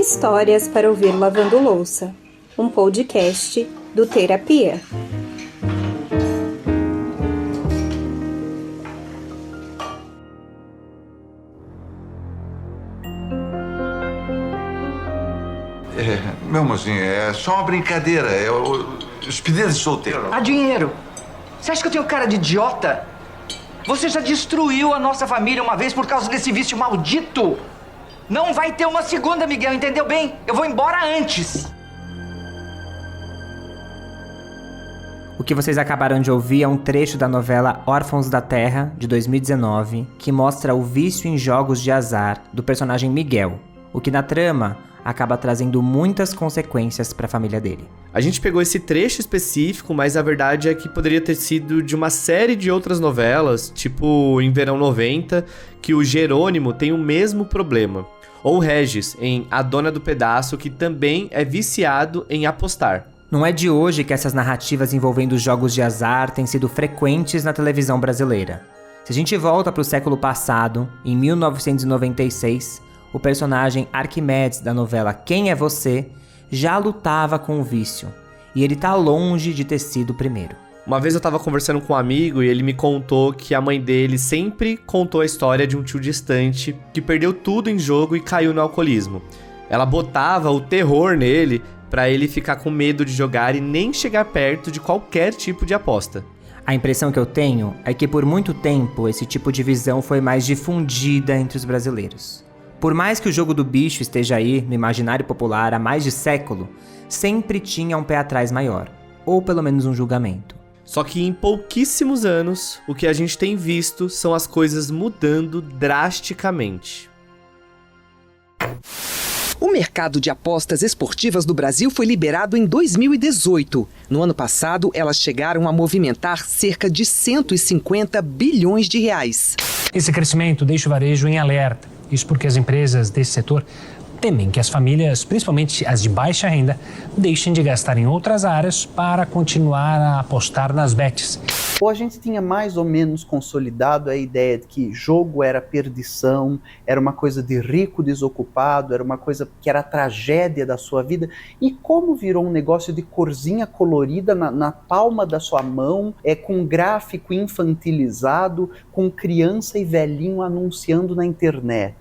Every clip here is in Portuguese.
Histórias para ouvir lavando louça, um podcast do Terapia. Meu mozinho, é só uma brincadeira, é os pedidos de solteiro. Ah, dinheiro! Você acha que eu tenho cara de idiota? Você já destruiu a nossa família uma vez por causa desse vício maldito! Não vai ter uma segunda, Miguel, entendeu bem? Eu vou embora antes! O que vocês acabaram de ouvir é um trecho da novela Órfãos da Terra, de 2019, que mostra o vício em jogos de azar do personagem Miguel, o que na trama acaba trazendo muitas consequências para a família dele. A gente pegou esse trecho específico, mas a verdade é que poderia ter sido de uma série de outras novelas, tipo em Verão 90, que o Jerônimo tem o mesmo problema. Ou o Regis, em A Dona do Pedaço, que também é viciado em apostar. Não é de hoje que essas narrativas envolvendo jogos de azar têm sido frequentes na televisão brasileira. Se a gente volta para o século passado, em 1996, o personagem Arquimedes da novela Quem é Você já lutava com o vício, e ele tá longe de ter sido o primeiro. Uma vez eu tava conversando com um amigo e ele me contou que a mãe dele sempre contou a história de um tio distante que perdeu tudo em jogo e caiu no alcoolismo. Ela botava o terror nele pra ele ficar com medo de jogar e nem chegar perto de qualquer tipo de aposta. A impressão que eu tenho é que por muito tempo esse tipo de visão foi mais difundida entre os brasileiros. Por mais que o jogo do bicho esteja aí no imaginário popular há mais de século, sempre tinha um pé atrás maior, ou pelo menos um julgamento. Só que em pouquíssimos anos, o que a gente tem visto são as coisas mudando drasticamente. O mercado de apostas esportivas do Brasil foi liberado em 2018. No ano passado, elas chegaram a movimentar cerca de 150 bilhões de reais. Esse crescimento deixa o varejo em alerta. Isso porque as empresas desse setor temem que as famílias, principalmente as de baixa renda, deixem de gastar em outras áreas para continuar a apostar nas bets. Ou a gente tinha mais ou menos consolidado a ideia de que jogo era perdição, era uma coisa de rico desocupado, era uma coisa que era a tragédia da sua vida, e como virou um negócio de corzinha colorida na palma da sua mão, com gráfico infantilizado, com criança e velhinho anunciando na internet.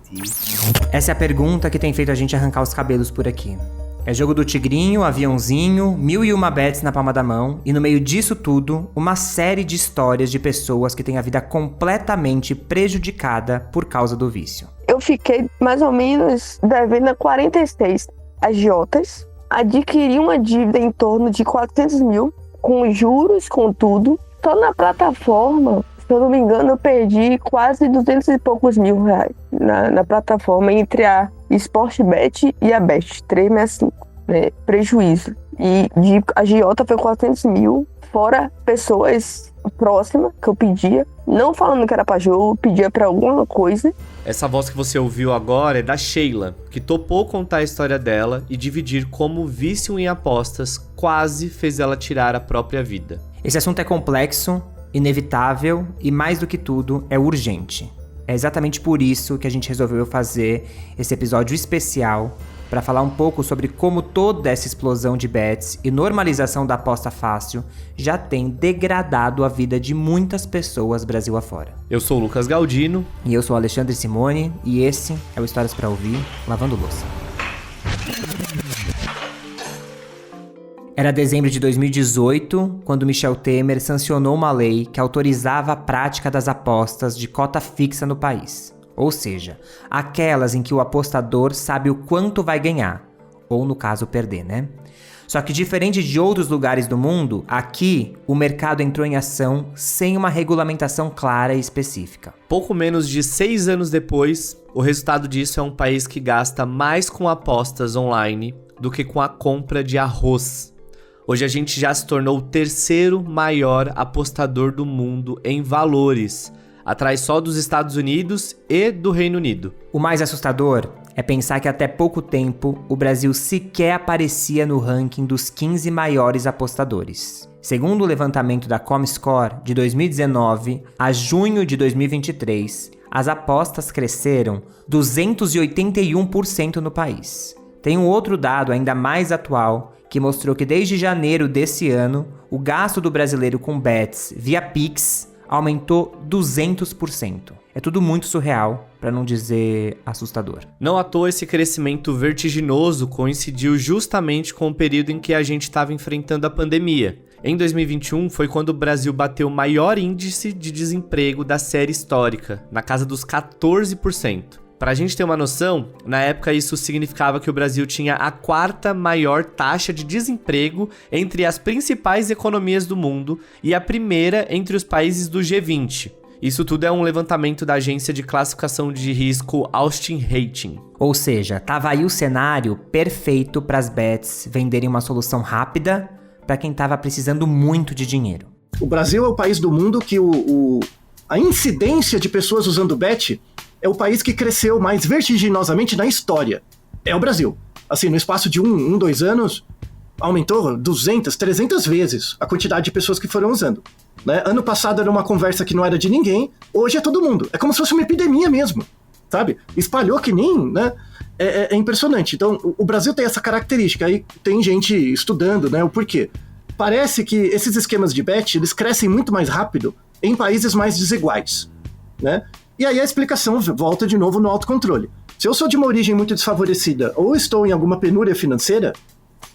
Essa é a pergunta que tem feito a gente arrancar os cabelos por aqui. É jogo do tigrinho, aviãozinho, 1001 bets na palma da mão, e no meio disso tudo, uma série de histórias de pessoas que têm a vida completamente prejudicada por causa do vício. Eu fiquei mais ou menos devendo a 46 agiotas, adquiri uma dívida em torno de 400 mil, com juros, com tudo. Só na plataforma, se eu não me engano, eu perdi quase 200 e poucos mil reais na plataforma, entre a Sportbet e a Bet 365, né? Prejuízo. E de agiota foi 400 mil, fora pessoas próximas que eu pedia, não falando que era pra jogo, pedia pra alguma coisa. Essa voz que você ouviu agora é da Sheila, que topou contar a história dela e dividir como o vício em apostas quase fez ela tirar a própria vida. Esse assunto é complexo, inevitável e, mais do que tudo, é urgente. É exatamente por isso que a gente resolveu fazer esse episódio especial para falar um pouco sobre como toda essa explosão de bets e normalização da aposta fácil já tem degradado a vida de muitas pessoas Brasil afora. Eu sou o Lucas Galdino. E eu sou o Alexandre Simone, e esse é o Histórias para Ouvir, Lavando Louça. Era dezembro de 2018, quando Michel Temer sancionou uma lei que autorizava a prática das apostas de cota fixa no país. Ou seja, aquelas em que o apostador sabe o quanto vai ganhar, ou no caso perder, né? Só que diferente de outros lugares do mundo, aqui o mercado entrou em ação sem uma regulamentação clara e específica. Pouco menos de 6 anos depois, o resultado disso é um país que gasta mais com apostas online do que com a compra de arroz. Hoje a gente já se tornou o terceiro maior apostador do mundo em valores, atrás só dos Estados Unidos e do Reino Unido. O mais assustador é pensar que até pouco tempo o Brasil sequer aparecia no ranking dos 15 maiores apostadores. Segundo o levantamento da Comscore de 2019 a junho de 2023, as apostas cresceram 281% no país. Tem um outro dado ainda mais atual que mostrou que desde janeiro desse ano, o gasto do brasileiro com bets via Pix aumentou 200%. É tudo muito surreal, para não dizer assustador. Não à toa esse crescimento vertiginoso coincidiu justamente com o período em que a gente estava enfrentando a pandemia. Em 2021 foi quando o Brasil bateu o maior índice de desemprego da série histórica, na casa dos 14%. Para a gente ter uma noção, na época isso significava que o Brasil tinha a 4ª maior taxa de desemprego entre as principais economias do mundo e a primeira entre os países do G20. Isso tudo é um levantamento da agência de classificação de risco Austin Rating. Ou seja, tava aí o cenário perfeito para as bets venderem uma solução rápida para quem estava precisando muito de dinheiro. O Brasil é o país do mundo que a incidência de pessoas usando bet é o país que cresceu mais vertiginosamente na história. É o Brasil. Assim, no espaço de 2 anos, aumentou 200, 300 vezes a quantidade de pessoas que foram usando. Né? Ano passado era uma conversa que não era de ninguém, hoje é todo mundo. É como se fosse uma epidemia mesmo, sabe? Espalhou que nem, né? É impressionante. Então, o Brasil tem essa característica. Aí tem gente estudando, né? O porquê. Parece que esses esquemas de bet, eles crescem muito mais rápido em países mais desiguais, né? E aí a explicação volta de novo no autocontrole. Se eu sou de uma origem muito desfavorecida ou estou em alguma penúria financeira,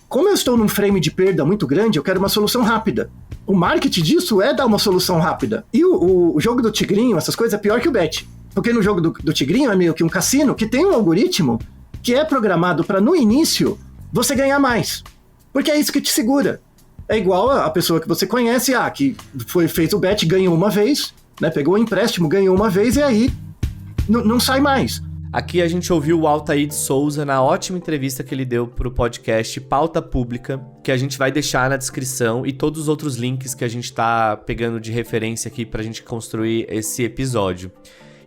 como eu estou num frame de perda muito grande, eu quero uma solução rápida. O marketing disso é dar uma solução rápida. E o jogo do tigrinho, essas coisas, é pior que o bet. Porque no jogo do tigrinho é meio que um cassino que tem um algoritmo que é programado para, no início, você ganhar mais. Porque é isso que te segura. É igual a pessoa que você conhece, que fez o bet, ganhou uma vez, né, pegou o empréstimo, ganhou uma vez e aí não sai mais. Aqui a gente ouviu o Altair de Souza na ótima entrevista que ele deu pro podcast Pauta Pública, que a gente vai deixar na descrição, e todos os outros links que a gente tá pegando de referência aqui pra gente construir esse episódio.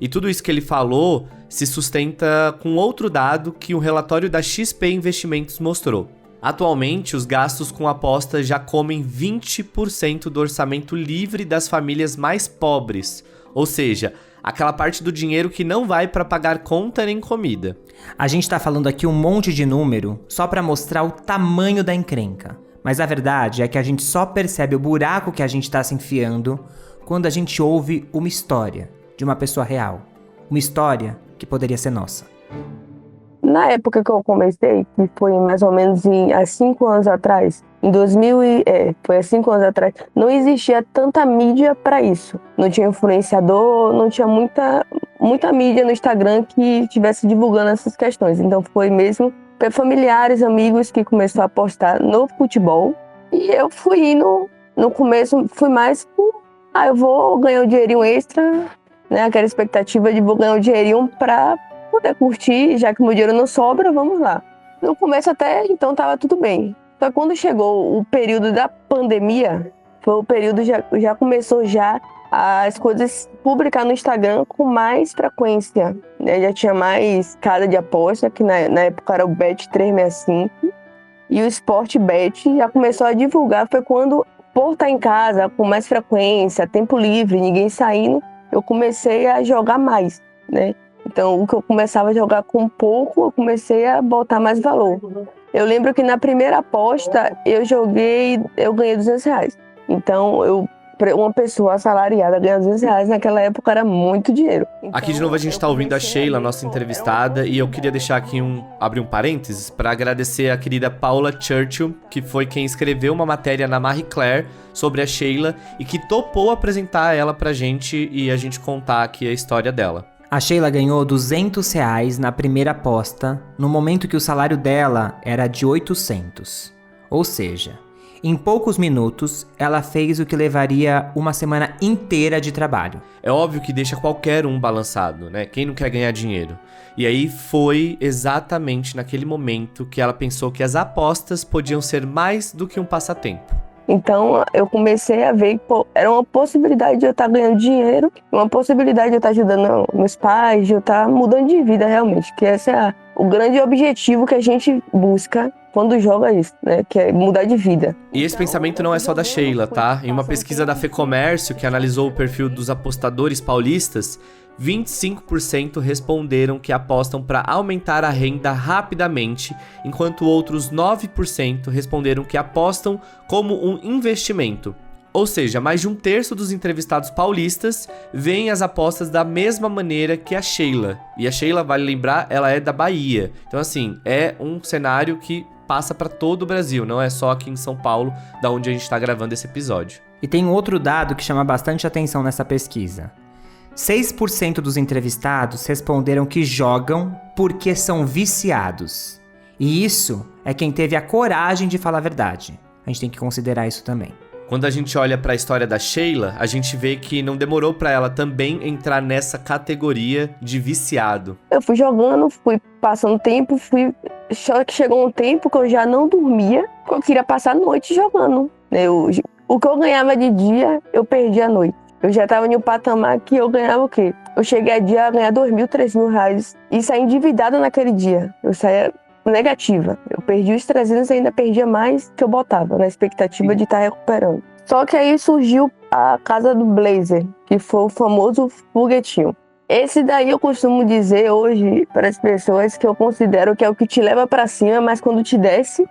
E tudo isso que ele falou se sustenta com outro dado que o relatório da XP Investimentos mostrou. Atualmente, os gastos com apostas já comem 20% do orçamento livre das famílias mais pobres, ou seja, aquela parte do dinheiro que não vai para pagar conta nem comida. A gente tá falando aqui um monte de número só para mostrar o tamanho da encrenca, mas a verdade é que a gente só percebe o buraco que a gente tá se enfiando quando a gente ouve uma história de uma pessoa real, uma história que poderia ser nossa. Na época que eu comecei, que foi mais ou menos há 5 anos atrás, foi há 5 anos atrás, não existia tanta mídia para isso. Não tinha influenciador, não tinha muita mídia no Instagram que estivesse divulgando essas questões. Então foi mesmo familiares, amigos que começaram a apostar no futebol. E eu fui indo, no começo, fui mais por, eu vou ganhar um dinheirinho extra, né? Aquela expectativa de vou ganhar um dinheirinho para poder curtir, já que meu dinheiro não sobra, vamos lá. No começo até então tava tudo bem. Só que quando chegou o período da pandemia, foi o período já começou as coisas publicar no Instagram com mais frequência, né? Já tinha mais casa de aposta, que na época era o Bet365, e o Sportbet já começou a divulgar. Foi quando, por estar em casa com mais frequência, tempo livre, ninguém saindo, eu comecei a jogar mais, né? Então, o que eu começava a jogar com pouco, eu comecei a botar mais valor. Eu lembro que na primeira aposta, eu ganhei R$200. Então, uma pessoa assalariada ganhar R$200 naquela época era muito dinheiro. Então, aqui de novo a gente tá ouvindo a Sheila, nossa entrevistada, e eu queria deixar aqui abrir um parênteses para agradecer a querida Paula Churchill, que foi quem escreveu uma matéria na Marie Claire sobre a Sheila e que topou apresentar ela pra gente e a gente contar aqui a história dela. A Sheila ganhou R$200 na primeira aposta, no momento que o salário dela era de 800. Ou seja, em poucos minutos, ela fez o que levaria uma semana inteira de trabalho. É óbvio que deixa qualquer um balançado, né? Quem não quer ganhar dinheiro? E aí foi exatamente naquele momento que ela pensou que as apostas podiam ser mais do que um passatempo. Então, eu comecei a ver que era uma possibilidade de eu estar ganhando dinheiro, uma possibilidade de eu estar ajudando meus pais, de eu estar mudando de vida realmente, que esse é o grande objetivo que a gente busca quando joga isso, né? Que é mudar de vida. E esse pensamento não é só da Sheila, tá? Em uma pesquisa da FEComércio, que analisou o perfil dos apostadores paulistas, 25% responderam que apostam para aumentar a renda rapidamente, enquanto outros 9% responderam que apostam como um investimento. Ou seja, mais de um terço dos entrevistados paulistas veem as apostas da mesma maneira que a Sheila. E a Sheila, vale lembrar, ela é da Bahia. Então, assim, é um cenário que passa para todo o Brasil, não é só aqui em São Paulo, da onde a gente está gravando esse episódio. E tem outro dado que chama bastante atenção nessa pesquisa. 6% dos entrevistados responderam que jogam porque são viciados. E isso é quem teve a coragem de falar a verdade. A gente tem que considerar isso também. Quando a gente olha para a história da Sheila, a gente vê que não demorou para ela também entrar nessa categoria de viciado. Eu fui jogando, fui passando tempo, só que chegou um tempo que eu já não dormia, porque eu queria passar a noite jogando. O que eu ganhava de dia, eu perdi à noite. Eu já estava em um patamar que eu ganhava o quê? Eu cheguei a dia a ganhar 2.000, 3.000 reais e saí endividada naquele dia. Eu saía negativa. Eu perdi os 300 e ainda perdia mais que eu botava, na expectativa de estar recuperando. Só que aí surgiu a casa do Blazer, que foi o famoso foguetinho. Esse daí eu costumo dizer hoje para as pessoas que eu considero que é o que te leva para cima, mas quando te desce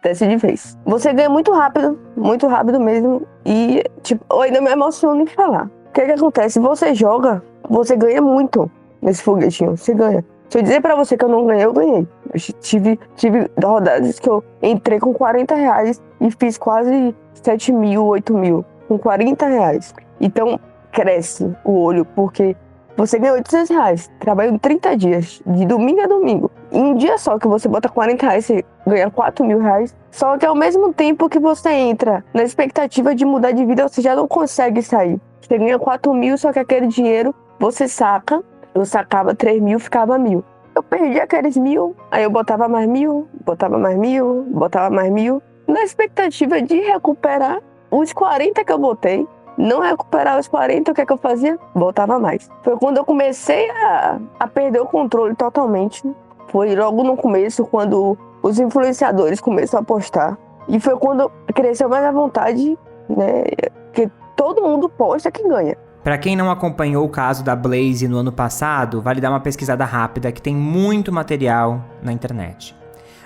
de vez. Você ganha muito rápido mesmo, e tipo, eu ainda me emociono em falar. O que acontece? Você joga, você ganha muito nesse foguetinho, você ganha. Se eu dizer pra você que eu não ganhei, eu ganhei. Eu tive rodadas que eu entrei com 40 reais e fiz quase 7 mil, 8 mil com 40 reais. Então, cresce o olho, porque você ganha 800 reais, trabalhando 30 dias, de domingo a domingo. Em um dia só que você bota 40 reais, você ganha 4 mil reais. Só que ao mesmo tempo que você entra na expectativa de mudar de vida, você já não consegue sair. Você ganha 4 mil, só que aquele dinheiro você saca. Eu sacava 3 mil, ficava 1.000. Eu perdi aqueles 1.000, aí eu botava mais 1.000, botava mais 1.000, botava mais 1.000. Na expectativa de recuperar os 40 que eu botei. Não recuperar os 40, o que é que eu fazia? Botava mais. Foi quando eu comecei a perder o controle totalmente. Foi logo no começo, quando os influenciadores começaram a postar. E foi quando cresceu mais a vontade, né? Que todo mundo posta que ganha. Para quem não acompanhou o caso da Blaze no ano passado, vale dar uma pesquisada rápida que tem muito material na internet.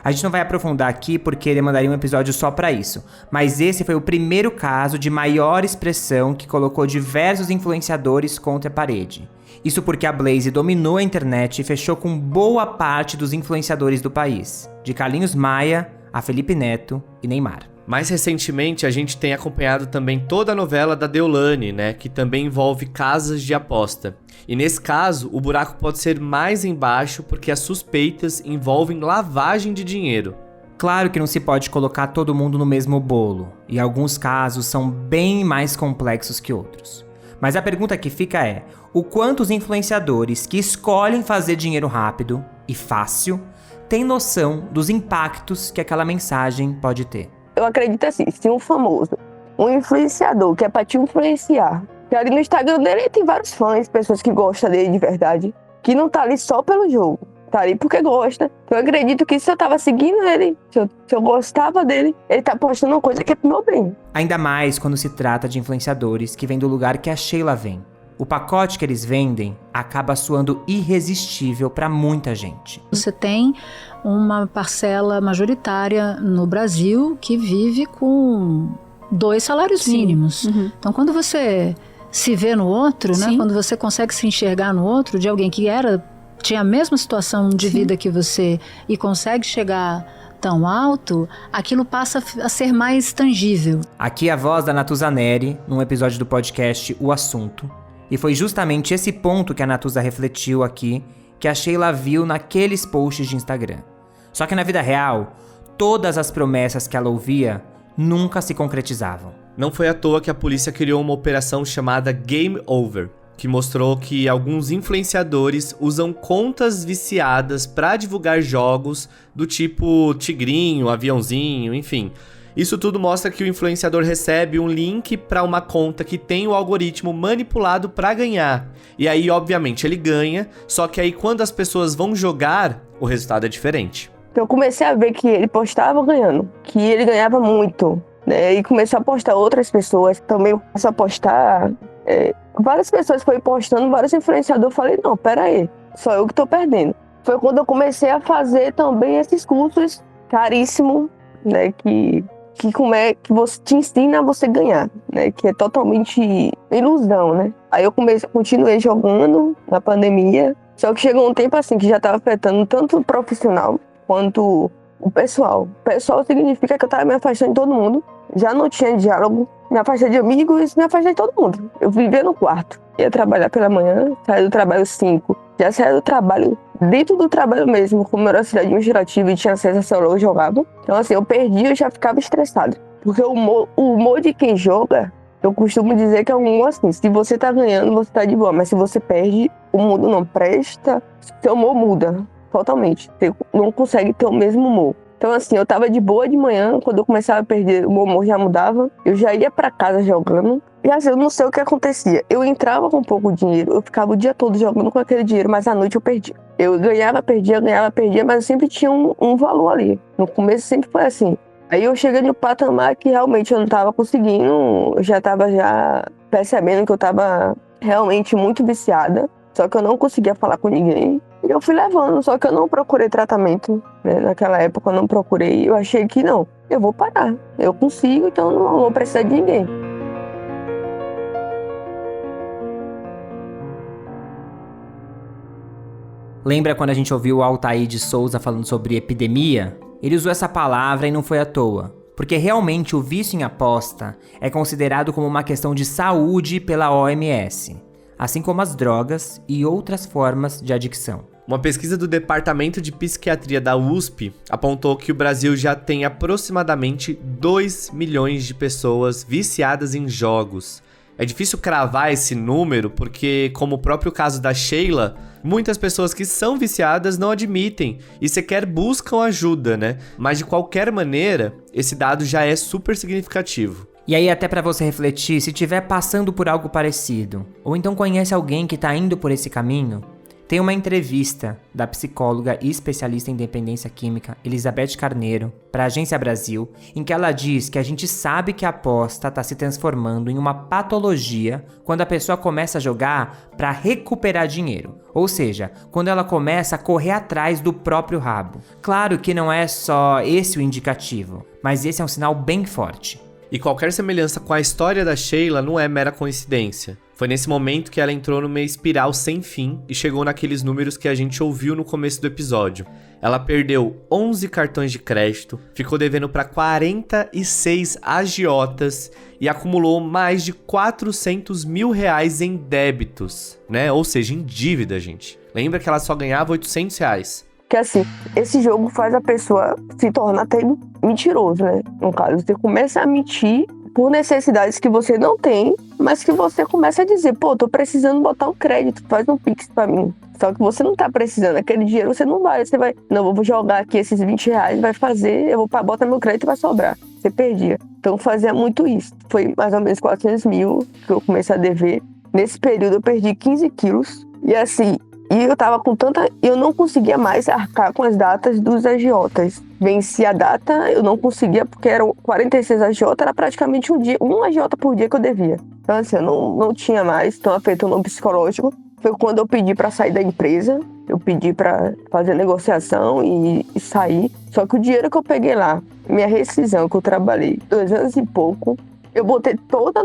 A gente não vai aprofundar aqui porque demandaria um episódio só para isso, mas esse foi o primeiro caso de maior expressão que colocou diversos influenciadores contra a parede. Isso porque a Blaze dominou a internet e fechou com boa parte dos influenciadores do país, de Carlinhos Maia a Felipe Neto e Neymar. Mais recentemente, a gente tem acompanhado também toda a novela da Deolane, né, que também envolve casas de aposta. E nesse caso, o buraco pode ser mais embaixo porque as suspeitas envolvem lavagem de dinheiro. Claro que não se pode colocar todo mundo no mesmo bolo, e alguns casos são bem mais complexos que outros. Mas a pergunta que fica é, o quanto os influenciadores que escolhem fazer dinheiro rápido e fácil têm noção dos impactos que aquela mensagem pode ter? Eu acredito assim, se um famoso, um influenciador que é pra te influenciar, que ali no Instagram dele tem vários fãs, pessoas que gostam dele de verdade, que não tá ali só pelo jogo, tá ali porque gosta. Eu acredito que se eu tava seguindo ele, se eu gostava dele, ele tá postando uma coisa que é pro meu bem. Ainda mais quando se trata de influenciadores que vêm do lugar que a Sheila vem. O pacote que eles vendem acaba soando irresistível para muita gente. Você tem uma parcela majoritária no Brasil que vive com 2 salários mínimos. Uhum. Então, quando você se vê no outro, né, quando você consegue se enxergar no outro, de alguém que tinha a mesma situação de vida que você e consegue chegar tão alto, aquilo passa a ser mais tangível. Aqui a voz da Natuza Neri, num episódio do podcast O Assunto. E foi justamente esse ponto que a Natuza refletiu aqui, que a Sheila viu naqueles posts de Instagram. Só que na vida real, todas as promessas que ela ouvia nunca se concretizavam. Não foi à toa que a polícia criou uma operação chamada Game Over, que mostrou que alguns influenciadores usam contas viciadas para divulgar jogos do tipo tigrinho, aviãozinho, enfim. Isso tudo mostra que o influenciador recebe um link para uma conta que tem o algoritmo manipulado para ganhar. E aí, obviamente, ele ganha, só que aí quando as pessoas vão jogar, o resultado é diferente. Então eu comecei a ver que ele postava ganhando, que ele ganhava muito, né? E começou a postar outras pessoas, também começou a postar várias pessoas foram postando, vários influenciadores, eu falei, não, pera aí, só eu que tô perdendo. Foi quando eu comecei a fazer também esses cursos caríssimos, né, que você te ensina a você ganhar, né, que é totalmente ilusão, né. Aí eu continuei jogando na pandemia, só que chegou um tempo assim que já estava afetando tanto o profissional quanto o pessoal. O pessoal significa que eu estava me afastando de todo mundo, já não tinha diálogo, me afastei de amigos, me afastei de todo mundo. Eu vivia no quarto, ia trabalhar pela manhã, saía do trabalho 5, já saía do trabalho, dentro do trabalho mesmo, como era auxiliar administrativo e tinha acesso a celular, eu jogava. Então assim, eu perdia, eu já ficava estressado. Porque o humor de quem joga, eu costumo dizer que é um humor assim, se você tá ganhando, você tá de boa, mas se você perde, o mundo não presta, seu humor muda totalmente. Você não consegue ter o mesmo humor. Então assim, eu tava de boa de manhã, quando eu começava a perder, o meu humor já mudava, eu já ia pra casa jogando, e assim, eu não sei o que acontecia. Eu entrava com pouco dinheiro, eu ficava o dia todo jogando com aquele dinheiro, mas à noite eu perdia. Eu ganhava, perdia, mas eu sempre tinha um valor ali. No começo sempre foi assim. Aí eu cheguei no patamar que realmente eu não tava conseguindo, eu já tava percebendo que eu tava realmente muito viciada, só que eu não conseguia falar com ninguém. E eu fui levando, só que eu não procurei tratamento, né? Naquela época eu não procurei, eu achei que não, eu vou parar, eu consigo, então eu não vou precisar de ninguém. Lembra quando a gente ouviu o Altair de Souza falando sobre epidemia? Ele usou essa palavra e não foi à toa, porque realmente o vício em aposta é considerado como uma questão de saúde pela OMS, assim como as drogas e outras formas de adicção. Uma pesquisa do Departamento de Psiquiatria da USP apontou que o Brasil já tem aproximadamente 2 milhões de pessoas viciadas em jogos. É difícil cravar esse número porque, como o próprio caso da Sheila, muitas pessoas que são viciadas não admitem e sequer buscam ajuda, né? Mas de qualquer maneira, esse dado já é super significativo. E aí até pra você refletir, se estiver passando por algo parecido, ou então conhece alguém que tá indo por esse caminho, tem uma entrevista da psicóloga e especialista em dependência química Elizabeth Carneiro para a Agência Brasil, em que ela diz que a gente sabe que a aposta está se transformando em uma patologia quando a pessoa começa a jogar para recuperar dinheiro, ou seja, quando ela começa a correr atrás do próprio rabo. Claro que não é só esse o indicativo, mas esse é um sinal bem forte. E qualquer semelhança com a história da Sheila não é mera coincidência. Foi nesse momento que ela entrou numa espiral sem fim e chegou naqueles números que a gente ouviu no começo do episódio. Ela perdeu 11 cartões de crédito, ficou devendo para 46 agiotas e acumulou mais de 400 mil reais em débitos, né? Ou seja, em dívida, gente. Lembra que ela só ganhava 800 reais. Que assim, esse jogo faz a pessoa se tornar até mentiroso, né? No caso, você começa a mentir por necessidades que você não tem, mas que você começa a dizer, pô, tô precisando botar um crédito, faz um Pix pra mim. Só que você não tá precisando, aquele dinheiro você não vai, não, vou jogar aqui esses 20 reais, vai fazer, eu vou botar meu crédito e vai sobrar. Você perdia. Então fazia muito isso. Foi mais ou menos 400 mil que eu comecei a dever. Nesse período eu perdi 15 quilos. E assim, eu tava com eu não conseguia mais arcar com as datas dos agiotas. Venci a data, eu não conseguia, porque eram 46 agiotas, era praticamente um agiota por dia que eu devia. Então assim, eu não tinha mais, então afetou no psicológico. Foi quando eu pedi pra sair da empresa, eu pedi pra fazer negociação e sair. Só que o dinheiro que eu peguei lá, minha rescisão que eu trabalhei 2 anos e pouco, eu botei toda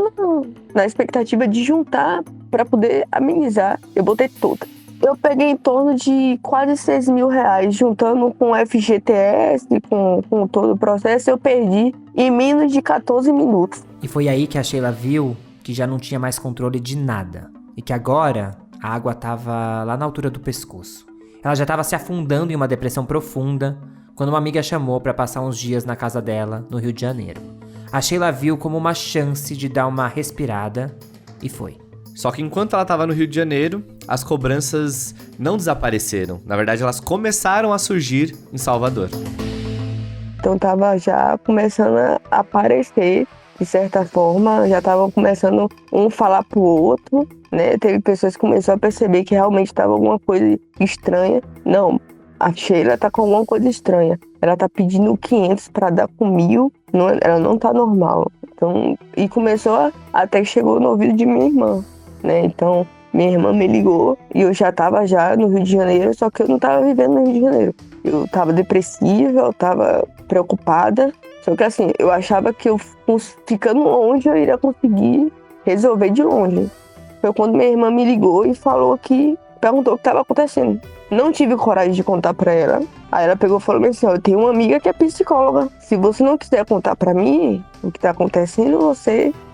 na expectativa de juntar pra poder amenizar, eu botei toda. Eu peguei em torno de quase 6 mil reais, juntando com o FGTS, com todo o processo, eu perdi em menos de 14 minutos. E foi aí que a Sheila viu que já não tinha mais controle de nada. E que agora a água estava lá na altura do pescoço. Ela já estava se afundando em uma depressão profunda, quando uma amiga chamou para passar uns dias na casa dela, no Rio de Janeiro. A Sheila viu como uma chance de dar uma respirada e foi. Só que enquanto ela estava no Rio de Janeiro, as cobranças não desapareceram. Na verdade, elas começaram a surgir em Salvador. Então tava já começando a aparecer, de certa forma, já estavam começando um falar pro outro, né? Teve pessoas que começaram a perceber que realmente estava alguma coisa estranha. Não, a Sheila tá com alguma coisa estranha. Ela tá pedindo 500 pra dar com 1.000, ela não tá normal. Então, e começou até que chegou no ouvido de minha irmã, né? Então, minha irmã me ligou e eu já tava no Rio de Janeiro, só que eu não tava vivendo no Rio de Janeiro. Eu tava depressiva, eu tava preocupada, só que assim, eu achava que eu ficando longe eu iria conseguir resolver de longe. Foi quando minha irmã me ligou e perguntou o que estava acontecendo. Não tive coragem de contar pra ela. Aí ela pegou e falou assim, eu tenho uma amiga que é psicóloga. Se você não quiser contar pra mim o que tá acontecendo,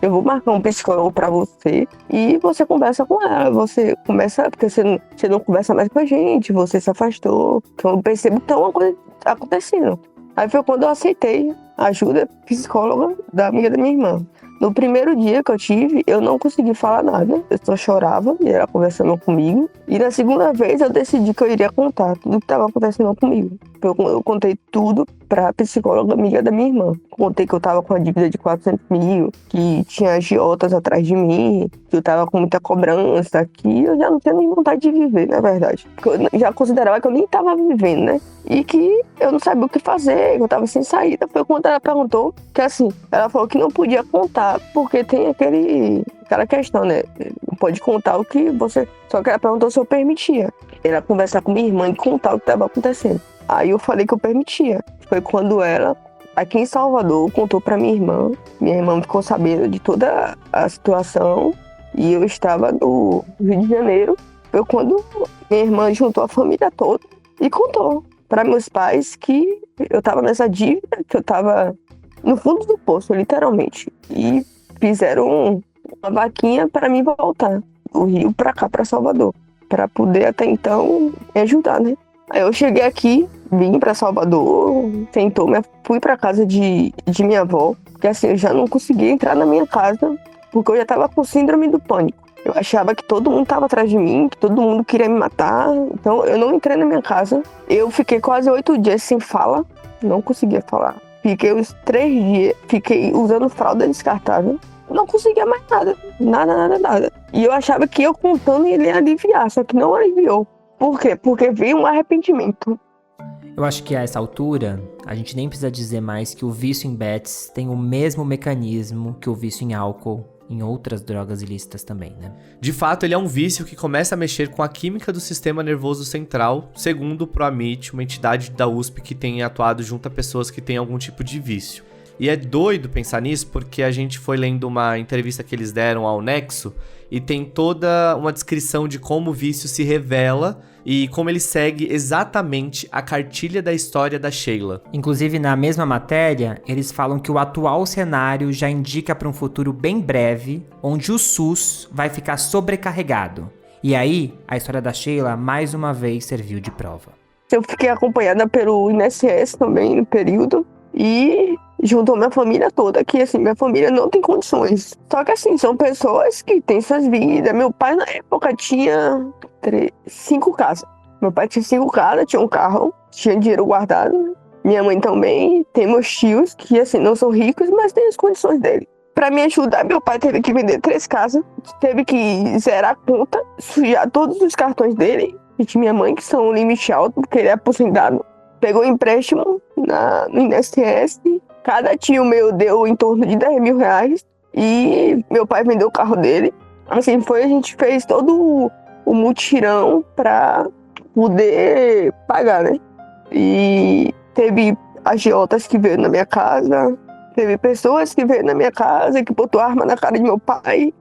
eu vou marcar um psicólogo pra você e você conversa com ela. Você conversa, porque você não conversa mais com a gente, você se afastou. Então eu percebo que tá uma coisa acontecendo. Aí foi quando eu aceitei a ajuda psicóloga da amiga da minha irmã. No primeiro dia que eu tive, eu não consegui falar nada. Eu só chorava e ela conversando comigo. E na segunda vez eu decidi que eu iria contar tudo o que estava acontecendo comigo. Eu contei tudo pra psicóloga amiga da minha irmã. Contei que eu tava com uma dívida de 400 mil, que tinha agiotas atrás de mim, que eu tava com muita cobrança, que eu já não tinha nem vontade de viver, na verdade. Porque eu já considerava que eu nem tava vivendo, né? E que eu não sabia o que fazer, que eu tava sem saída. Foi quando ela perguntou, que assim, ela falou que não podia contar, porque tem aquela questão, né? Não pode contar o que você... Só que ela perguntou se eu permitia. Ela conversar com minha irmã e contar o que estava acontecendo. Aí eu falei que eu permitia. Foi quando ela, aqui em Salvador, contou pra minha irmã. Minha irmã ficou sabendo de toda a situação. E eu estava no Rio de Janeiro. Foi quando minha irmã juntou a família toda e contou para meus pais que eu estava nessa dívida, que eu estava no fundo do poço, literalmente. E fizeram uma vaquinha para mim voltar do Rio para cá, para Salvador, para poder até então me ajudar, né? Aí eu cheguei aqui, vim para Salvador, fui para casa de minha avó, porque assim, eu já não conseguia entrar na minha casa, porque eu já estava com síndrome do pânico. Eu achava que todo mundo estava atrás de mim, que todo mundo queria me matar, então eu não entrei na minha casa. Eu fiquei quase 8 dias sem fala, não conseguia falar. Fiquei uns 3 dias, fiquei usando fralda descartável. Não conseguia mais nada. E eu achava que eu contando ele ia aliviar, só que não aliviou. Por quê? Porque veio um arrependimento. Eu acho que a essa altura, a gente nem precisa dizer mais que o vício em bets tem o mesmo mecanismo que o vício em álcool, em outras drogas ilícitas também, né? De fato, ele é um vício que começa a mexer com a química do sistema nervoso central, segundo o ProAmit, uma entidade da USP que tem atuado junto a pessoas que têm algum tipo de vício. E é doido pensar nisso porque a gente foi lendo uma entrevista que eles deram ao Nexo e tem toda uma descrição de como o vício se revela e como ele segue exatamente a cartilha da história da Sheila. Inclusive, na mesma matéria, eles falam que o atual cenário já indica para um futuro bem breve, onde o SUS vai ficar sobrecarregado. E aí, a história da Sheila mais uma vez serviu de prova. Eu fiquei acompanhada pelo INSS também no período e juntou minha família toda, que assim, minha família não tem condições. Só que assim, são pessoas que têm suas vidas. Meu pai na época tinha 5 casas. Meu pai tinha 5 casas, tinha um carro, tinha dinheiro guardado. Minha mãe também, tem meus tios que assim, não são ricos, mas têm as condições dele. Pra me ajudar, meu pai teve que vender 3 casas, teve que zerar a conta, sujar todos os cartões dele. E de minha mãe, que são um limite alto, porque ele é aposentado. Pegou empréstimo no INSS. Cada tio meu deu em torno de 10 mil reais. E meu pai vendeu o carro dele. Assim, a gente fez todo o mutirão pra poder pagar, né? E teve agiotas que veio na minha casa. Teve pessoas que veio na minha casa, que botou arma na cara de meu pai.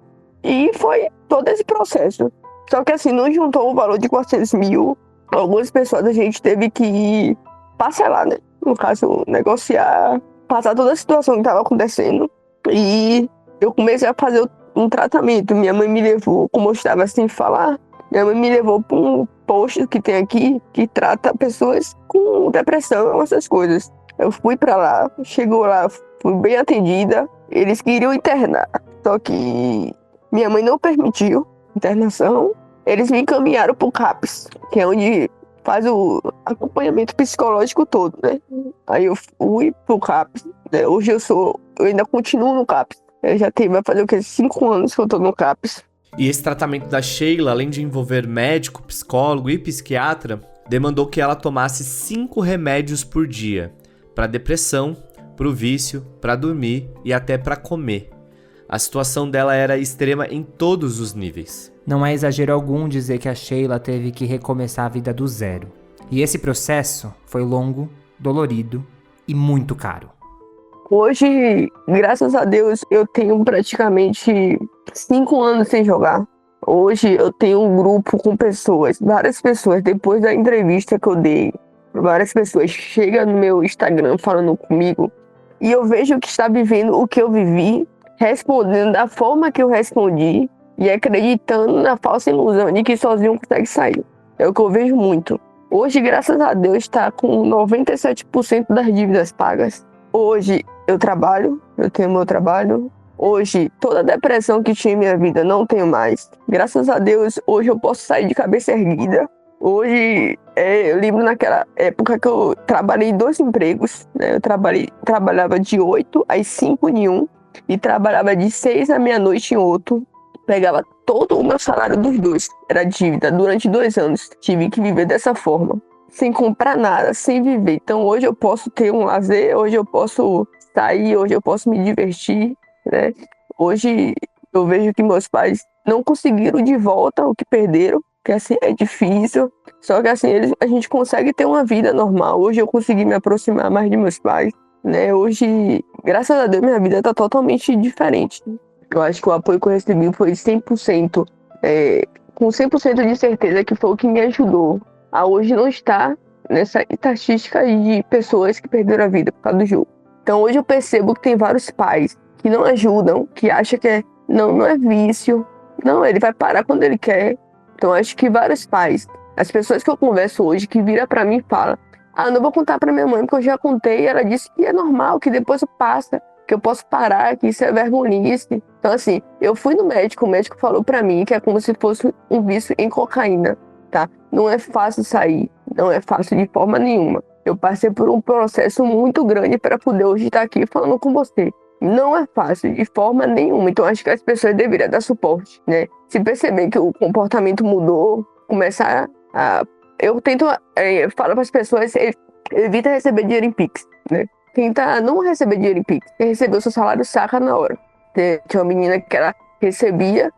E foi todo esse processo. Só que assim, não juntou o valor de 400 mil. Algumas pessoas a gente teve que parcelar, né? No caso, negociar, passar toda a situação que estava acontecendo. E eu comecei a fazer um tratamento. Minha mãe me levou, como eu estava sem falar, minha mãe me levou para um posto que tem aqui, que trata pessoas com depressão, essas coisas. Eu fui para lá, chegou lá, fui bem atendida. Eles queriam internar, só que minha mãe não permitiu internação. Eles me encaminharam para o CAPS, que é onde faz o acompanhamento psicológico todo, né? Aí eu fui pro CAPS, né? Hoje eu ainda continuo no CAPS. Vai fazer o quê? 5 anos que eu tô no CAPS. E esse tratamento da Sheila, além de envolver médico, psicólogo e psiquiatra, demandou que ela tomasse 5 remédios por dia, para depressão, para o vício, para dormir e até para comer. A situação dela era extrema em todos os níveis. Não é exagero algum dizer que a Sheila teve que recomeçar a vida do zero. E esse processo foi longo, dolorido e muito caro. Hoje, graças a Deus, eu tenho praticamente 5 anos sem jogar. Hoje eu tenho um grupo com pessoas, várias pessoas, depois da entrevista que eu dei, várias pessoas chegam no meu Instagram falando comigo e eu vejo que está vivendo o que eu vivi, respondendo da forma que eu respondi e acreditando na falsa ilusão de que sozinho consegue sair. É o que eu vejo muito. Hoje, graças a Deus, está com 97% das dívidas pagas. Hoje eu trabalho, eu tenho meu trabalho. Hoje, toda a depressão que tinha em minha vida, não tenho mais. Graças a Deus, hoje eu posso sair de cabeça erguida. Hoje, eu lembro naquela época que eu trabalhei em 2 empregos, né? Eu trabalhava de 8 às 5 em um e trabalhava de 6 à meia-noite em outro. Pegava todo o meu salário dos 2. Era dívida. Durante 2 anos, tive que viver dessa forma. Sem comprar nada, sem viver. Então, hoje eu posso ter um lazer, hoje eu posso sair, hoje eu posso me divertir, né? Hoje eu vejo que meus pais não conseguiram de volta o que perderam, que assim é difícil, só que assim a gente consegue ter uma vida normal. Hoje eu consegui me aproximar mais de meus pais, né? Hoje, graças a Deus, minha vida está totalmente diferente. Eu acho que o apoio que eu recebi foi 100%, com 100% de certeza que foi o que me ajudou a hoje não estar nessa estatística de pessoas que perderam a vida por causa do jogo. Então hoje eu percebo que tem vários pais que não ajudam, que acham que não é vício, não, ele vai parar quando ele quer. Então acho que vários pais, as pessoas que eu converso hoje, que viram pra mim e falam, não vou contar pra minha mãe porque eu já contei, ela disse que é normal, que depois passa, que eu posso parar, que isso é vergonhice. Então assim, eu fui no médico, o médico falou pra mim que é como se fosse um vício em cocaína, tá? Não é fácil sair, não é fácil de forma nenhuma. Eu passei por um processo muito grande para poder hoje estar aqui falando com você. Não é fácil de forma nenhuma, então acho que as pessoas deveriam dar suporte, né? Se perceber que o comportamento mudou, começar a... Eu tento falar para as pessoas, evita receber dinheiro em Pix, né? Tenta não receber dinheiro em Pix, quem recebeu o seu salário saca na hora. Tinha uma menina que ela recebia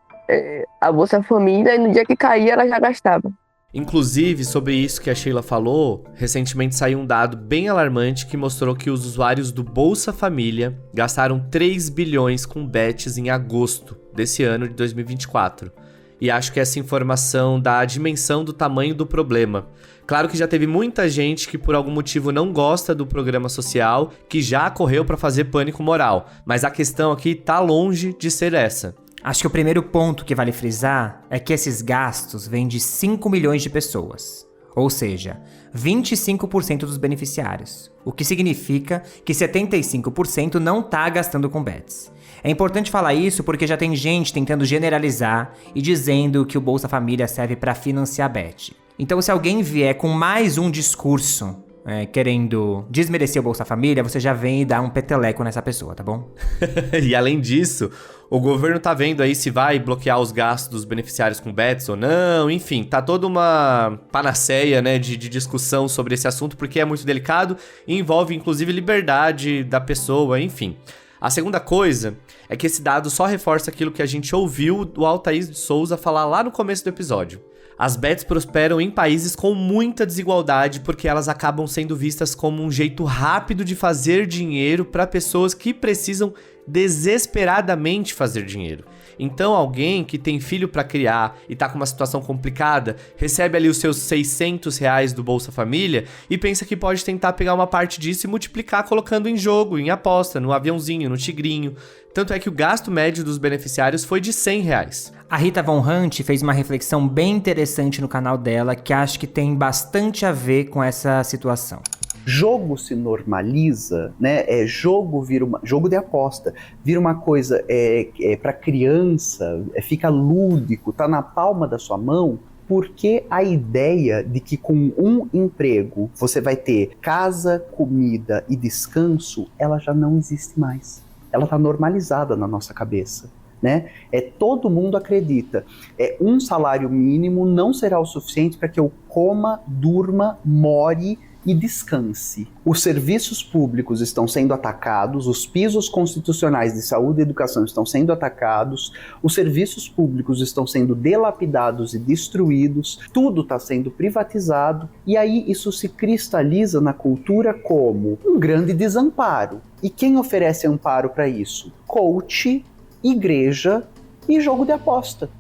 a Bolsa Família e no dia que caía ela já gastava. Inclusive, sobre isso que a Sheila falou, recentemente saiu um dado bem alarmante que mostrou que os usuários do Bolsa Família gastaram 3 bilhões com bets em agosto desse ano de 2024. E acho que essa informação dá a dimensão do tamanho do problema. Claro que já teve muita gente que por algum motivo não gosta do programa social, que já correu para fazer pânico moral, mas a questão aqui tá longe de ser essa. Acho que o primeiro ponto que vale frisar é que esses gastos vêm de 5 milhões de pessoas, ou seja, 25% dos beneficiários, o que significa que 75% não tá gastando com bets. É importante falar isso porque já tem gente tentando generalizar e dizendo que o Bolsa Família serve para financiar bet. Então se alguém vier com mais um discurso querendo desmerecer o Bolsa Família, você já vem e dá um peteleco nessa pessoa, tá bom? E além disso, o governo tá vendo aí se vai bloquear os gastos dos beneficiários com bets ou não, enfim, tá toda uma panaceia, né, de discussão sobre esse assunto, porque é muito delicado e envolve inclusive liberdade da pessoa, enfim. A segunda coisa é que esse dado só reforça aquilo que a gente ouviu do Altair de Souza falar lá no começo do episódio. As bets prosperam em países com muita desigualdade porque elas acabam sendo vistas como um jeito rápido de fazer dinheiro para pessoas que precisam desesperadamente fazer dinheiro. Então alguém que tem filho para criar e tá com uma situação complicada, recebe ali os seus R$600 do Bolsa Família e pensa que pode tentar pegar uma parte disso e multiplicar colocando em jogo, em aposta, no aviãozinho, no tigrinho. Tanto é que o gasto médio dos beneficiários foi de R$100. A Rita Von Hunt fez uma reflexão bem interessante no canal dela que acho que tem bastante a ver com essa situação. Jogo se normaliza, né? Jogo de aposta, vira uma coisa para criança, fica lúdico, tá na palma da sua mão, porque a ideia de que com um emprego você vai ter casa, comida e descanso, ela já não existe mais. Ela tá normalizada na nossa cabeça. né? Todo mundo acredita. Um salário mínimo não será o suficiente para que eu coma, durma, more e descanse. Os serviços públicos estão sendo atacados, os pisos constitucionais de saúde e educação estão sendo atacados, os serviços públicos estão sendo dilapidados e destruídos, tudo está sendo privatizado, e aí isso se cristaliza na cultura como um grande desamparo. E quem oferece amparo para isso? Coach, igreja e jogo de aposta.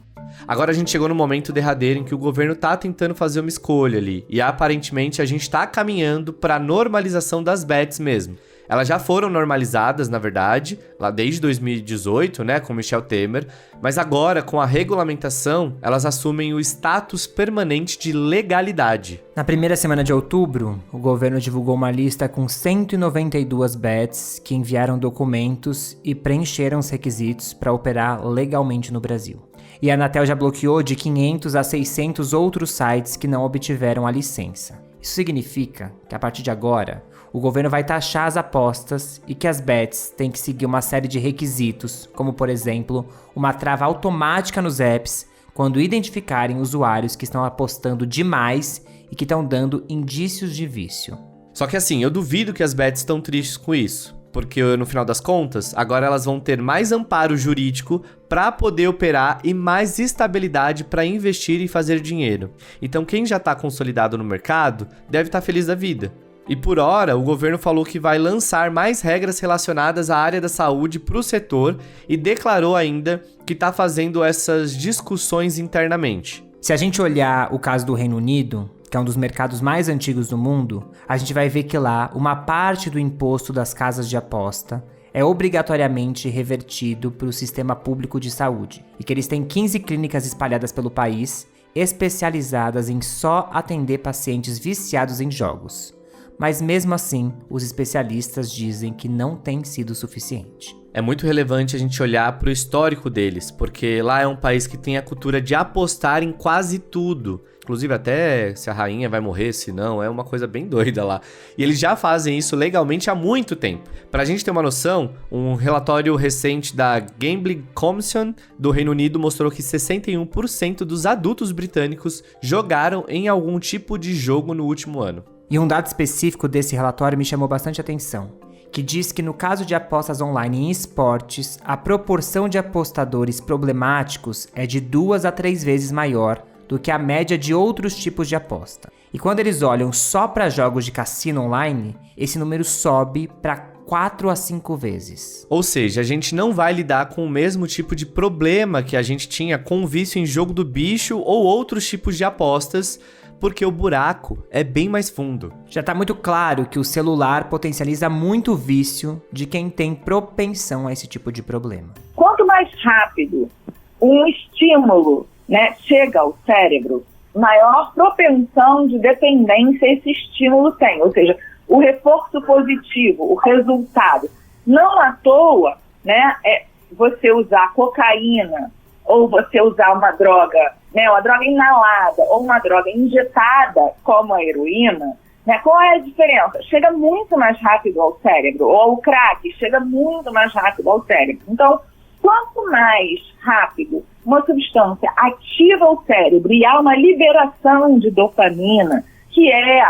Agora a gente chegou no momento derradeiro em que o governo tá tentando fazer uma escolha ali, e aparentemente a gente tá caminhando para a normalização das bets mesmo. Elas já foram normalizadas, na verdade, lá desde 2018, né, com Michel Temer, mas agora, com a regulamentação, elas assumem o status permanente de legalidade. Na primeira semana de outubro, o governo divulgou uma lista com 192 bets que enviaram documentos e preencheram os requisitos para operar legalmente no Brasil. E a Anatel já bloqueou de 500 a 600 outros sites que não obtiveram a licença. Isso significa que, a partir de agora, o governo vai taxar as apostas e que as bets têm que seguir uma série de requisitos, como, por exemplo, uma trava automática nos apps quando identificarem usuários que estão apostando demais e que estão dando indícios de vício. Só que assim, eu duvido que as bets estão tristes com isso. Porque, no final das contas, agora elas vão ter mais amparo jurídico para poder operar e mais estabilidade para investir e fazer dinheiro. Então, quem já está consolidado no mercado deve estar feliz da vida. E por hora, o governo falou que vai lançar mais regras relacionadas à área da saúde para o setor e declarou ainda que está fazendo essas discussões internamente. Se a gente olhar o caso do Reino Unido, que é um dos mercados mais antigos do mundo, a gente vai ver que lá uma parte do imposto das casas de aposta é obrigatoriamente revertido para o sistema público de saúde e que eles têm 15 clínicas espalhadas pelo país, especializadas em só atender pacientes viciados em jogos. Mas mesmo assim, os especialistas dizem que não tem sido suficiente. É muito relevante a gente olhar para o histórico deles, porque lá é um país que tem a cultura de apostar em quase tudo. Inclusive até se a rainha vai morrer, se não, é uma coisa bem doida lá. E eles já fazem isso legalmente há muito tempo. Pra gente ter uma noção, um relatório recente da Gambling Commission do Reino Unido mostrou que 61% dos adultos britânicos jogaram em algum tipo de jogo no último ano. E um dado específico desse relatório me chamou bastante atenção, que diz que no caso de apostas online em esportes, a proporção de apostadores problemáticos é de 2 a 3 vezes maior do que a média de outros tipos de aposta. E quando eles olham só para jogos de cassino online, esse número sobe para 4 a 5 vezes. Ou seja, a gente não vai lidar com o mesmo tipo de problema que a gente tinha com o vício em jogo do bicho ou outros tipos de apostas, porque o buraco é bem mais fundo. Já tá muito claro que o celular potencializa muito o vício de quem tem propensão a esse tipo de problema. Quanto mais rápido um estímulo, chega ao cérebro, maior propensão de dependência esse estímulo tem. Ou seja, o reforço positivo, o resultado. Não à toa, é você usar cocaína ou você usar uma droga inalada ou uma droga injetada como a heroína, qual é a diferença? Chega muito mais rápido ao cérebro, ou o crack chega muito mais rápido ao cérebro. Então, quanto mais rápido uma substância ativa o cérebro e há uma liberação de dopamina, que é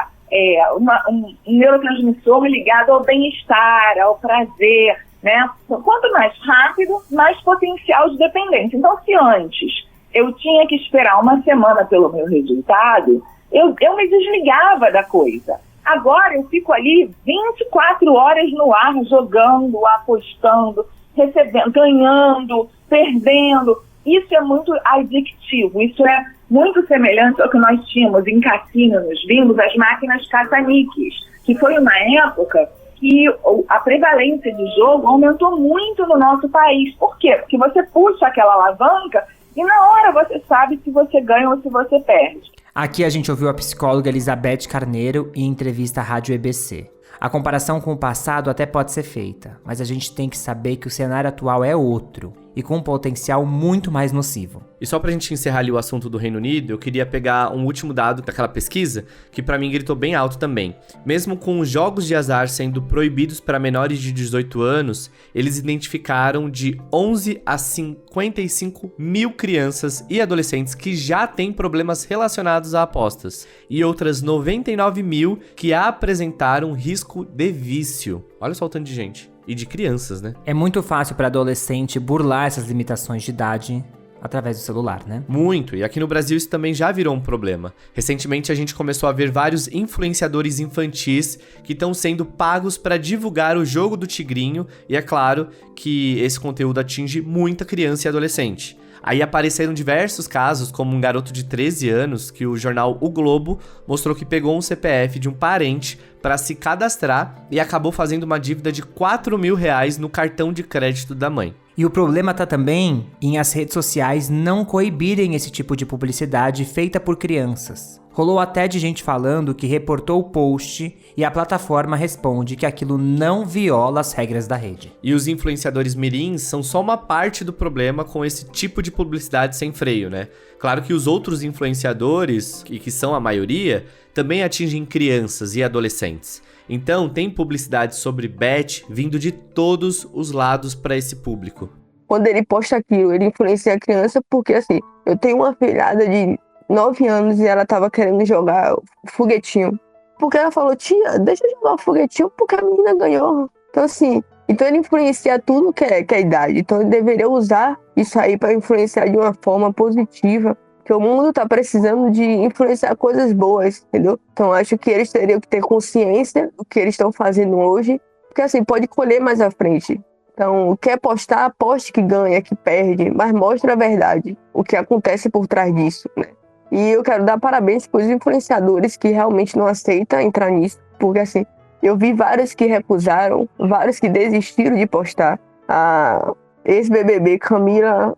um neurotransmissor ligado ao bem-estar, ao prazer, Então, quanto mais rápido, mais potencial de dependência. Então, se antes eu tinha que esperar uma semana pelo meu resultado, eu me desligava da coisa. Agora eu fico ali 24 horas no ar, jogando, apostando, recebendo, ganhando, perdendo. Isso é muito adictivo, isso é muito semelhante ao que nós tínhamos em cassino, nos bingos, as máquinas caça-níqueis, que foi uma época que a prevalência de jogo aumentou muito no nosso país. Por quê? Porque você puxa aquela alavanca e na hora você sabe se você ganha ou se você perde. Aqui a gente ouviu a psicóloga Elizabeth Carneiro em entrevista à Rádio EBC. A comparação com o passado até pode ser feita, mas a gente tem que saber que o cenário atual é outro e com um potencial muito mais nocivo. E só pra gente encerrar ali o assunto do Reino Unido, eu queria pegar um último dado daquela pesquisa, que pra mim gritou bem alto também. Mesmo com os jogos de azar sendo proibidos para menores de 18 anos, eles identificaram de 11 a 55 mil crianças e adolescentes que já têm problemas relacionados a apostas, e outras 99 mil que apresentaram risco de vício. Olha só o tanto de gente. E de crianças, né? É muito fácil para adolescente burlar essas limitações de idade através do celular, né? Muito, e aqui no Brasil isso também já virou um problema. Recentemente a gente começou a ver vários influenciadores infantis que estão sendo pagos para divulgar o jogo do tigrinho, e é claro que esse conteúdo atinge muita criança e adolescente. Aí apareceram diversos casos, como um garoto de 13 anos, que o jornal O Globo mostrou que pegou um CPF de um parente para se cadastrar e acabou fazendo uma dívida de R$4.000 no cartão de crédito da mãe. E o problema tá também em as redes sociais não coibirem esse tipo de publicidade feita por crianças. Rolou até de gente falando que reportou o post e a plataforma responde que aquilo não viola as regras da rede. E os influenciadores mirins são só uma parte do problema com esse tipo de publicidade sem freio, né? Claro que os outros influenciadores, que são a maioria, também atingem crianças e adolescentes. Então, tem publicidade sobre bet vindo de todos os lados para esse público. Quando ele posta aquilo, ele influencia a criança porque, assim, eu tenho uma filhada de 9 anos e ela tava querendo jogar foguetinho. Porque ela falou, tia, deixa eu jogar o foguetinho porque a menina ganhou. Então, assim, ele influencia tudo que é idade. Então, ele deveria usar isso aí para influenciar de uma forma positiva. Porque o mundo tá precisando de influenciar coisas boas, entendeu? Então, acho que eles teriam que ter consciência do que eles estão fazendo hoje. Porque, assim, pode colher mais à frente. Então, quer postar, aposte que ganha, que perde. Mas mostra a verdade, o que acontece por trás disso, né? E eu quero dar parabéns para os influenciadores que realmente não aceitam entrar nisso. Porque, assim, eu vi vários que recusaram, vários que desistiram de postar. A ex-BBB Camila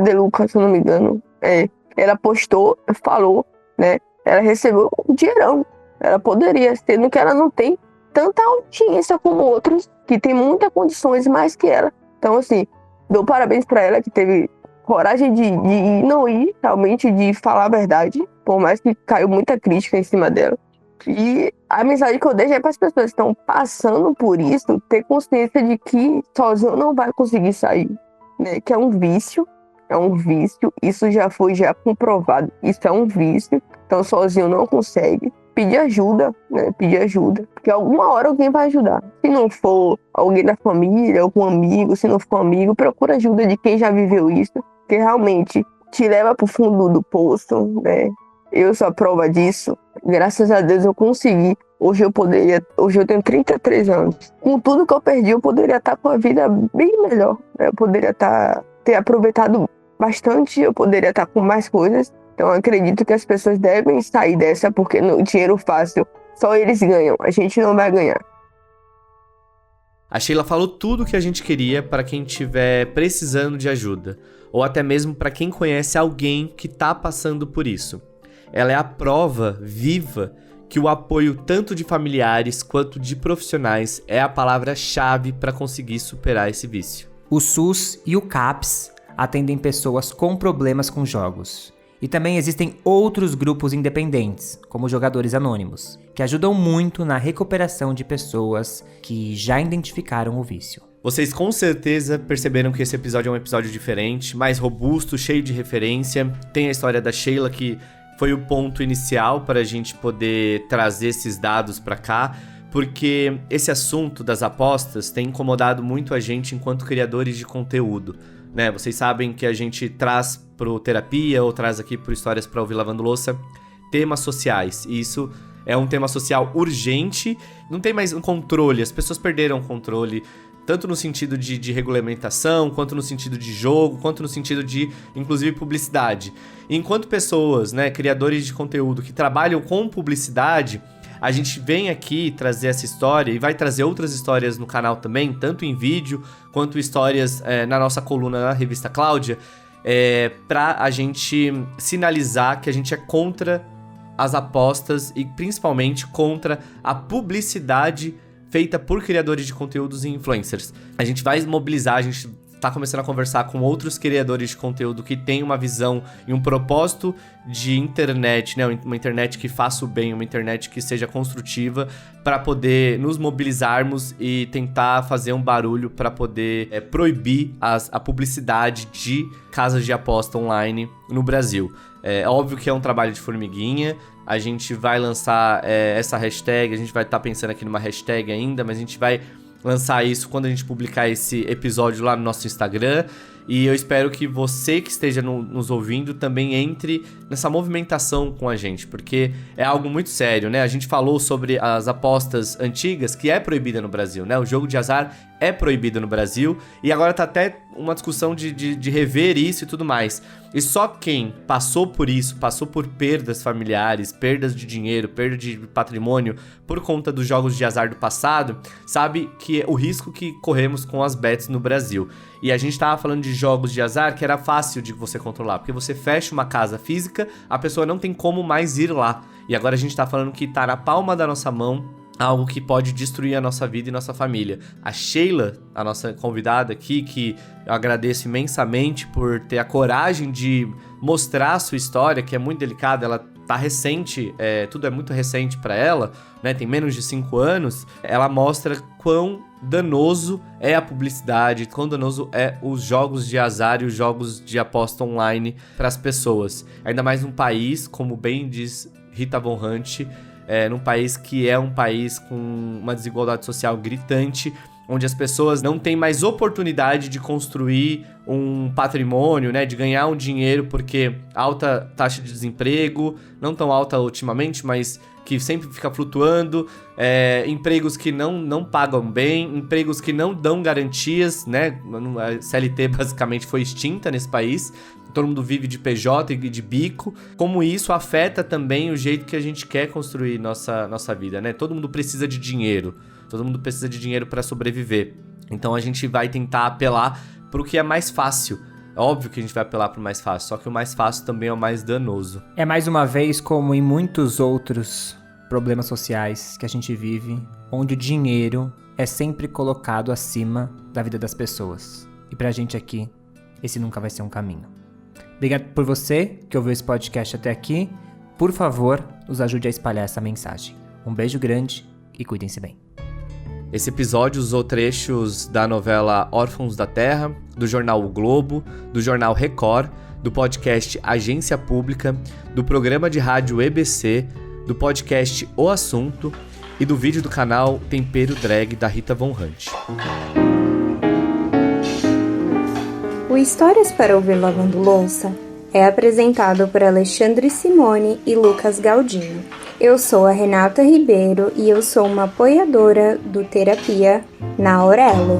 De Luca, se eu não me engano, ela postou, falou, né? Ela recebeu um dinheirão. Ela poderia, sendo que ela não tem tanta audiência como outros, que tem muitas condições mais que ela. Então, assim, dou parabéns para ela que teve coragem de não ir, realmente, de falar a verdade, por mais que caiu muita crítica em cima dela. E a mensagem que eu deixo é para as pessoas que estão passando por isso, ter consciência de que sozinho não vai conseguir sair, né? Que é um vício, isso já foi comprovado, isso é um vício, então sozinho não consegue. Pedir ajuda, né? Pedir ajuda, porque alguma hora alguém vai ajudar. Se não for alguém da família, algum amigo, se não for amigo, procura ajuda de quem já viveu isso, que realmente te leva pro fundo do poço, né? Eu sou a prova disso. Graças a Deus eu consegui. Hoje eu tenho 33 anos. Com tudo que eu perdi, eu poderia estar com a vida bem melhor, né? Eu poderia ter aproveitado bastante, eu poderia estar com mais coisas. Então eu acredito que as pessoas devem sair dessa, porque no dinheiro fácil só eles ganham, a gente não vai ganhar. A Sheila falou tudo o que a gente queria para quem estiver precisando de ajuda, ou até mesmo para quem conhece alguém que está passando por isso. Ela é a prova viva que o apoio tanto de familiares quanto de profissionais é a palavra-chave para conseguir superar esse vício. O SUS e o CAPS atendem pessoas com problemas com jogos. E também existem outros grupos independentes, como Jogadores Anônimos, que ajudam muito na recuperação de pessoas que já identificaram o vício. Vocês com certeza perceberam que esse episódio é um episódio diferente, mais robusto, cheio de referência. Tem a história da Sheila, que foi o ponto inicial para a gente poder trazer esses dados para cá, porque esse assunto das apostas tem incomodado muito a gente enquanto criadores de conteúdo. Né? Vocês sabem que a gente traz pro Terapia ou traz aqui pro Histórias para Ouvir Lavando Louça temas sociais, e isso é um tema social urgente, não tem mais um controle, as pessoas perderam o controle, tanto no sentido de regulamentação, quanto no sentido de jogo, quanto no sentido de, inclusive, publicidade. E enquanto pessoas, né, criadores de conteúdo que trabalham com publicidade, a gente vem aqui trazer essa história e vai trazer outras histórias no canal também, tanto em vídeo quanto histórias na nossa coluna na revista Cláudia, pra a gente sinalizar que a gente é contra as apostas e principalmente contra a publicidade feita por criadores de conteúdos e influencers. A gente vai mobilizar, a gente tá começando a conversar com outros criadores de conteúdo que têm uma visão e um propósito de internet, né? Uma internet que faça o bem, uma internet que seja construtiva, para poder nos mobilizarmos e tentar fazer um barulho para poder proibir a publicidade de casas de aposta online no Brasil. É óbvio que é um trabalho de formiguinha. A gente vai lançar essa hashtag, a gente vai estar pensando aqui numa hashtag ainda, mas a gente vai lançar isso quando a gente publicar esse episódio lá no nosso Instagram. E eu espero que você que esteja nos ouvindo também entre nessa movimentação com a gente, porque é algo muito sério, né? A gente falou sobre as apostas antigas, que é proibida no Brasil, né? O jogo de azar é proibido no Brasil, e agora tá até uma discussão de rever isso e tudo mais. E só quem passou por isso, passou por perdas familiares, perdas de dinheiro, perda de patrimônio por conta dos jogos de azar do passado, sabe que é o risco que corremos com as bets no Brasil. E a gente tava falando de jogos de azar que era fácil de você controlar, porque você fecha uma casa física, a pessoa não tem como mais ir lá. E agora a gente tá falando que tá na palma da nossa mão algo que pode destruir a nossa vida e nossa família. A Sheila, a nossa convidada aqui, que eu agradeço imensamente por ter a coragem de mostrar a sua história, que é muito delicada, ela tá recente, tudo é muito recente para ela, né? Tem menos de 5 anos. Ela mostra quão danoso é a publicidade, quão danoso é os jogos de azar e os jogos de aposta online para as pessoas. Ainda mais num país, como bem diz Rita Von Hunt, num país que é um país com uma desigualdade social gritante, onde as pessoas não têm mais oportunidade de construir um patrimônio, né, de ganhar um dinheiro, porque alta taxa de desemprego, não tão alta ultimamente, mas que sempre fica flutuando, empregos que não pagam bem, empregos que não dão garantias, né, a CLT basicamente foi extinta nesse país, todo mundo vive de PJ e de bico, como isso afeta também o jeito que a gente quer construir nossa vida, né, todo mundo precisa de dinheiro. Todo mundo precisa de dinheiro para sobreviver. Então a gente vai tentar apelar para o que é mais fácil. É óbvio que a gente vai apelar para o mais fácil, só que o mais fácil também é o mais danoso. É mais uma vez como em muitos outros problemas sociais que a gente vive, onde o dinheiro é sempre colocado acima da vida das pessoas. E pra gente aqui, esse nunca vai ser um caminho. Obrigado por você que ouviu esse podcast até aqui. Por favor, nos ajude a espalhar essa mensagem. Um beijo grande e cuidem-se bem. Esse episódio usou trechos da novela Órfãos da Terra, do jornal O Globo, do jornal Record, do podcast Agência Pública, do programa de rádio EBC, do podcast O Assunto e do vídeo do canal Tempero Drag da Rita Von Hunt. O Histórias para Ouvir Lavando Louça é apresentado por Alexandre Simone e Lucas Galdino. Eu sou a Renata Ribeiro e eu sou uma apoiadora do Terapia na Aurelo.